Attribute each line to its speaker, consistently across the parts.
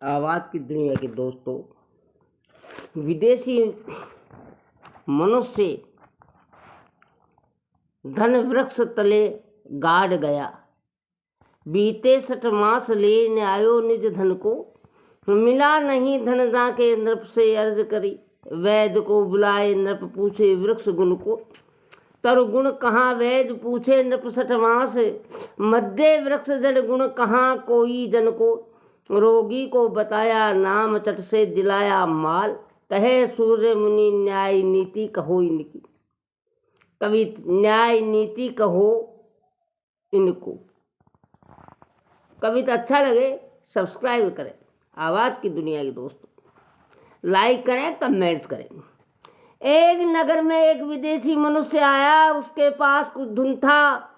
Speaker 1: आवाज की दुनिया के दोस्तों, विदेशी मनुष्य धन वृक्ष तले गाड़ गया। बीते 60 मास ले आयो निज धन को, मिला नहीं धन जाके नृप से अर्ज करी। वैद्य को बुलाए नृप पूछे वृक्ष गुण को, तरु गुण कहाँ वैद्य पूछे नृप 60 मास। मध्य वृक्ष जड़ गुण कहाँ कोई जन को, रोगी को बताया नाम चट से दिलाया माल। कहे सूर्य मुनि न्याय नीति कहो इनकी, कवि न्याय नीति कहो इनको। कविता अच्छा लगे सब्सक्राइब करें। आवाज की दुनिया के दोस्तों, लाइक करें, कमेंट्स करें। एक नगर में एक विदेशी मनुष्य आया, उसके पास कुछ धन था।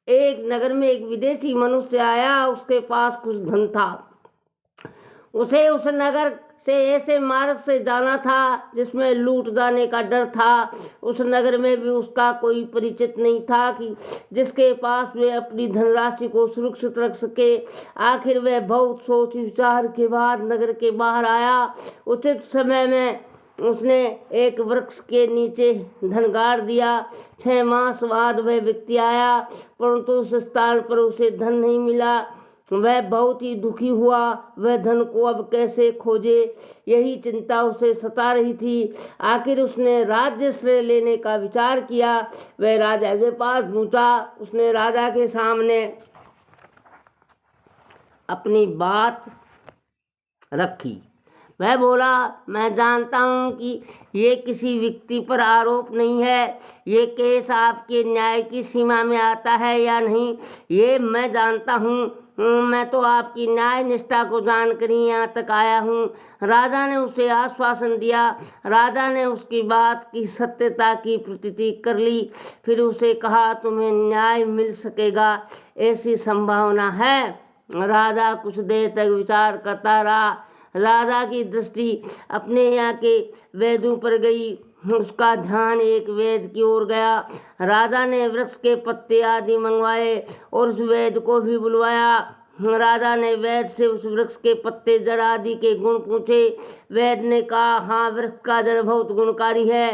Speaker 1: एक नगर में एक विदेशी मनुष्य आया, उसके पास कुछ धन था। उसे उस नगर से ऐसे मार्ग से जाना था जिसमें लूट जाने का डर था। उस नगर में भी उसका कोई परिचित नहीं था कि जिसके पास वे अपनी धनराशि को सुरक्षित रख सके। आखिर वह बहुत सोच विचार के बाद नगर के बाहर आया। उचित समय में उसने एक वृक्ष के नीचे धन गाड़ दिया। 6 मास बाद वह व्यक्ति आया, परंतु उस स्थान पर उसे धन नहीं मिला। वह बहुत ही दुखी हुआ। वह धन को अब कैसे खोजे, यही चिंता उसे सता रही थी। आखिर उसने राज्य श्रेय लेने का विचार किया। वह राजा के पास पहुंचा। उसने राजा के सामने अपनी बात रखी। वह बोला, मैं जानता हूँ कि ये किसी व्यक्ति पर आरोप नहीं है। ये केस आपके न्याय की सीमा में आता है या नहीं, ये मैं जानता हूँ। मैं तो आपकी न्याय निष्ठा को जानकर ही यहाँ तक आया हूँ। राजा ने उसे आश्वासन दिया। राजा ने उसकी बात की सत्यता की प्रतीति कर ली। फिर उसे कहा, तुम्हें न्याय मिल सकेगा, ऐसी संभावना है। राजा कुछ देर तक विचार करता रहा। राजा की दृष्टि अपने यहाँ के वैद्यों पर गई। उसका ध्यान एक वैद्य की ओर गया। राजा ने वृक्ष के पत्ते आदि मंगवाए और उस वैद्य को भी बुलवाया। राजा ने वैद्य से उस वृक्ष के पत्ते जड़ आदि के गुण पूछे। वैद्य ने कहा, हाँ, वृक्ष का जड़ बहुत गुणकारी है,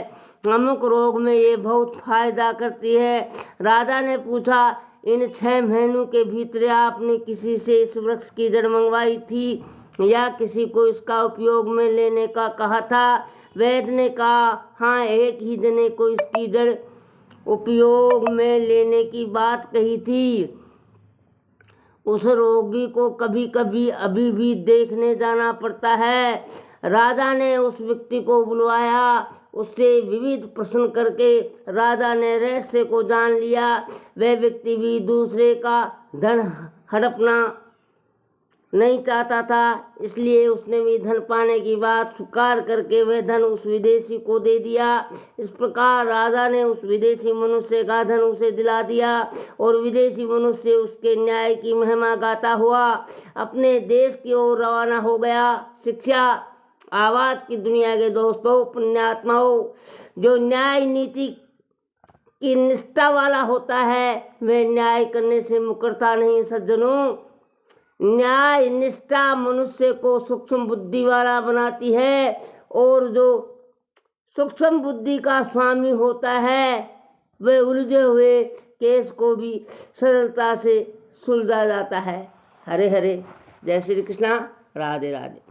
Speaker 1: अमुक रोग में ये बहुत फायदा करती है। राजा ने पूछा, इन 6 महीनों के भीतर आपने किसी से इस वृक्ष की जड़ मंगवाई थी या किसी को इसका उपयोग में लेने का कहा था? वैद्य ने कहा, हाँ, एक ही जने को इसकी जड़ उपयोग में लेने की बात कही थी। उस रोगी को कभी कभी अभी भी देखने जाना पड़ता है। राजा ने उस व्यक्ति को बुलवाया। उससे विविध प्रश्न करके राजा ने रहस्य को जान लिया। वह व्यक्ति भी दूसरे का धन हड़पना नहीं चाहता था, इसलिए उसने भी धन पाने की बात स्वीकार करके वह धन उस विदेशी को दे दिया। इस प्रकार राजा ने उस विदेशी मनुष्य का धन उसे दिला दिया और विदेशी मनुष्य उसके न्याय की महिमा गाता हुआ अपने देश की ओर रवाना हो गया। शिक्षा। आवाज की दुनिया के दोस्तों, पुण्यात्माओं, जो न्याय नीति की निष्ठा वाला होता है वह न्याय करने से मुकरता नहीं। सज्जनों, न्याय निष्ठा मनुष्य को सूक्ष्म बुद्धि वाला बनाती है और जो सूक्ष्म बुद्धि का स्वामी होता है वह उलझे हुए केस को भी सरलता से सुलझा जाता है। हरे हरे। जय श्री कृष्णा। राधे राधे।